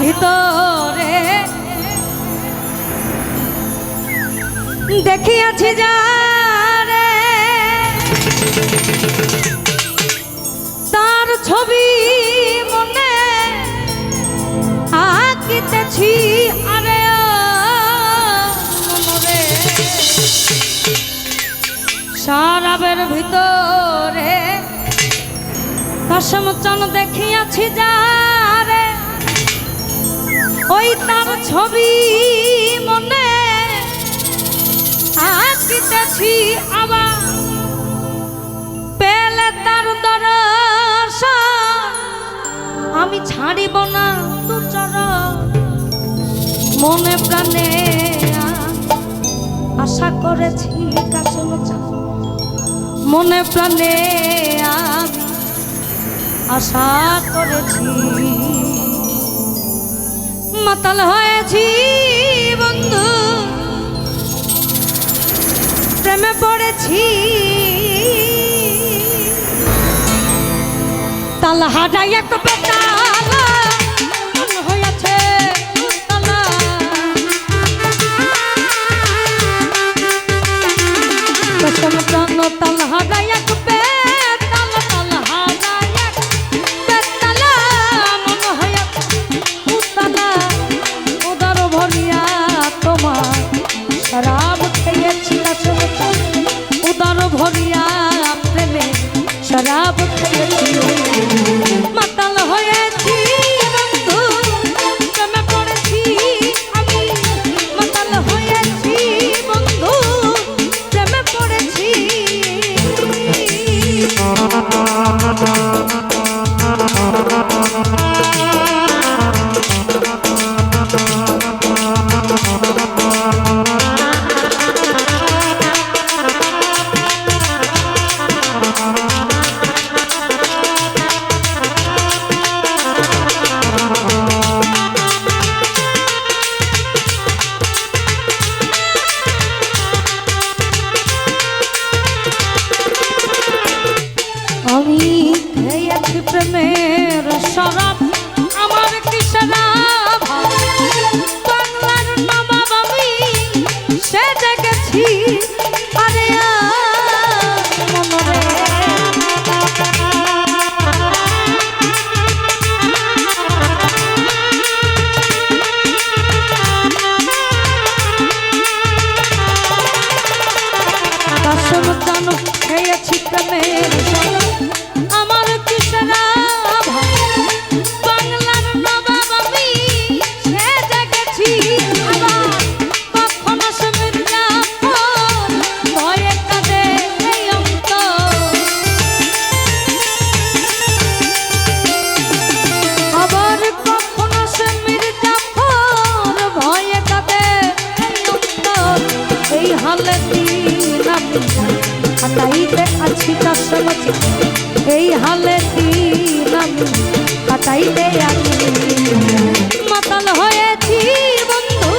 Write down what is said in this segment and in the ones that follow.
ভিতরে দেখিয়াছি যারে তার ছবি মনে আঁকিতেছি আরে মনে শরাবের ভিতরে কসম চান দেখিয়াছি যারে ওই তার ছবি মনে আঁকিতেছি আবার পেলে তার দর্শন আমি ছাড়িব না তু চরণ মনে প্রাণে আশা করেছি কাসম চান মনে প্রাণে আশা করেছি মাতাল হয়েছি বন্ধু প্রেমে পড়েছি তাল হাজাই এক পেটালা মন হয়েছে উতলা কসম প্রাণ তাল হাজাই এক পেটালা তাল হাজাই এক পেটালা মন হয়েছে উতলা উদর ভরিয়া তোমার শরাব খেয়েছি উদর ভরিয়া প্রেমে শরাব খেয়েছি মাতাল হয়েছি বন্ধু প্রেমে পড়েছি আমি মাতাল হয়েছি বন্ধু প্রেমে পড়েছি আমি খেয়েছি প্রেমের শরাব আমার কি শরাব বাংলার নবাব আমি সে দেখেছি আরে মনরে কাসম জানো খেয়েছি প্রেমের শরাব আমার কি শরাব বাংলার নবাব আমি সে দেখেছি আবার কখনো সে মির্জাফর ভয়ে কাঁদে এই অন্তর আবার কখনো সে মির্জাফর ভয়ে কাঁদে এই অন্তর এই হালে দিন আমি কাটাইতে আছি কসম এই হালে দিন আমি কাটাইতে আছি মাতাল হয়েছি বন্ধু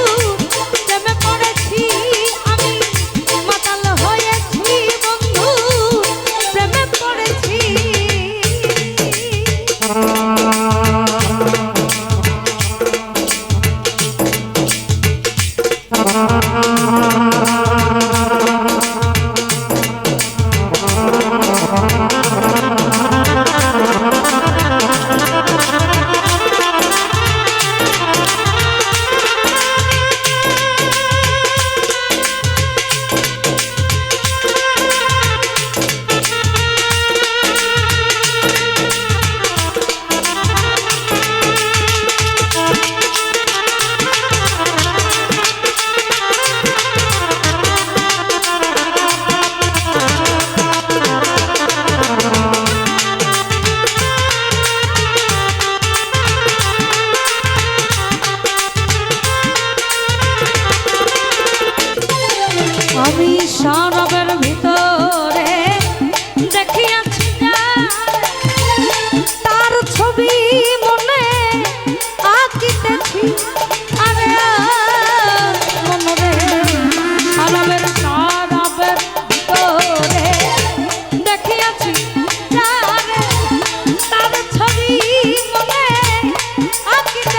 প্রেমে পড়েছি আমি মাতাল হয়েছি বন্ধু প্রেমে পড়েছি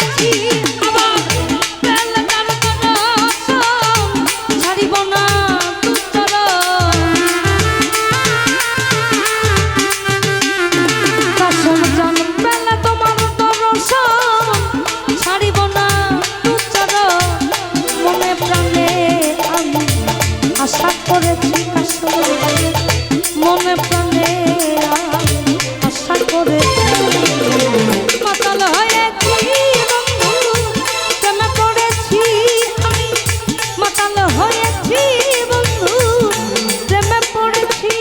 করেছি আবার বেলকার দর্শন ছাড়িব না কাসম জান বেলা তোমার দর্শন ছাড়িব না মনে প্রাণে আমি আশা করেছি কাসম মনে প্রাণে আশা করেছি মাতাল হয়েছি বন্ধু প্রেমে পড়েছি আমি মাতাল হয়েছি বন্ধু প্রেমে পড়েছি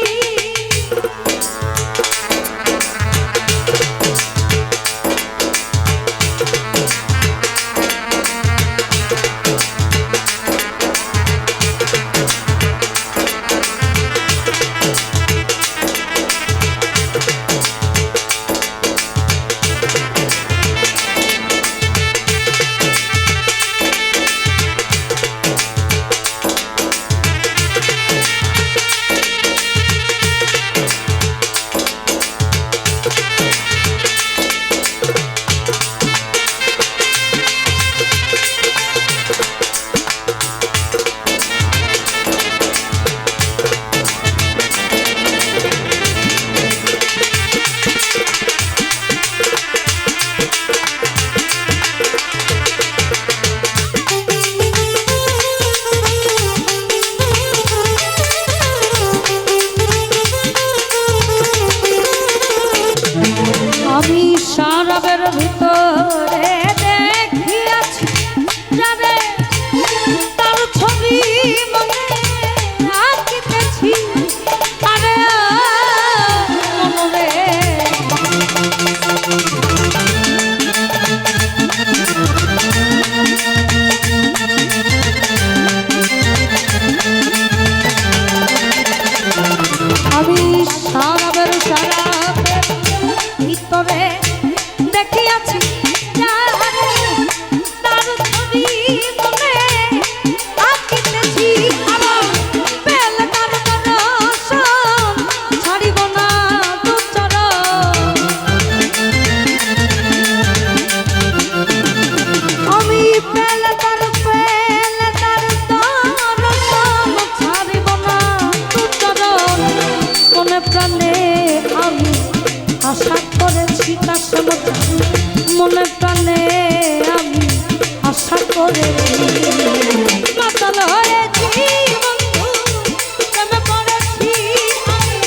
আমি সারাবের ভিতরে দেখিয়াছি যারে তার ছবি মনে রাখিতেছি আরে মনরে আমি সারাবের ভিতরে দেখিয়াছি তার ছবি মনে আঁকিতেছি আবার বেলকার দর্শন ছাড়িব না দু চরণ আমি বেলকার দর্শন ছাড়িব না দু চরণ মনে প্রাণে আমি আশা করেছি কাসম মনে প্রাণে আমি আশা করেছি মাতাল হয়েছি বন্ধু প্রেমে পড়েছি আমি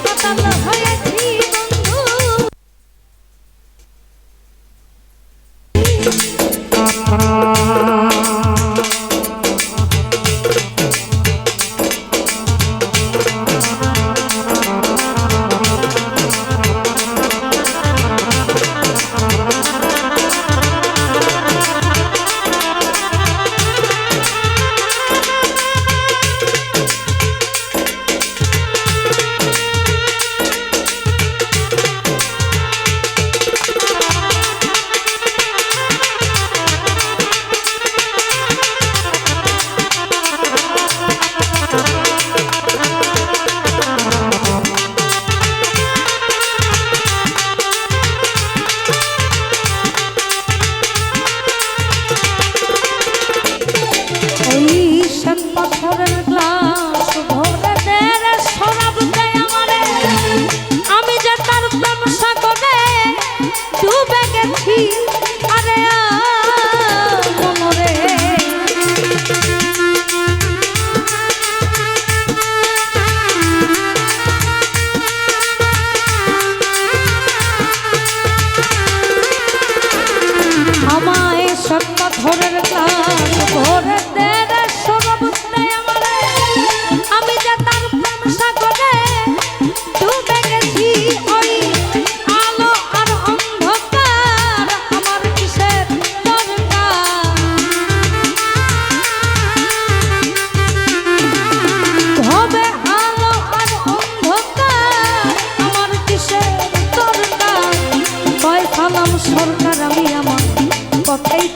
মাতাল হয়েছি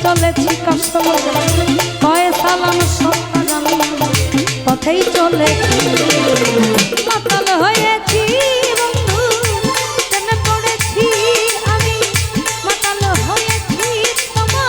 চলেছি কষ্ট কয়ে সালাম সরকার আমি পথেই চলেছি মাতাল হয়েছি বন্ধু প্রেমে পড়েছি আমি মাতাল হয়েছি তোমার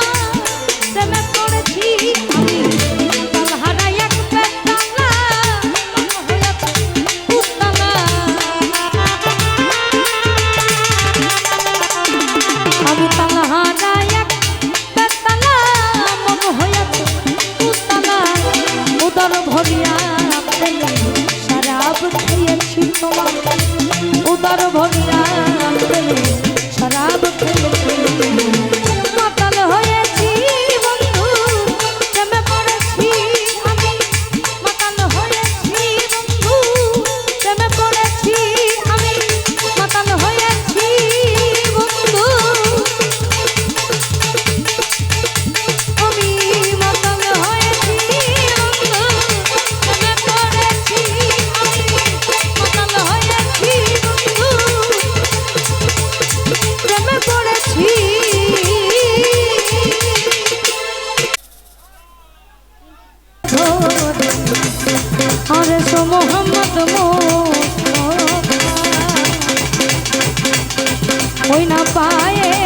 আরে সো মোহাম্মদ ওই না পায়ে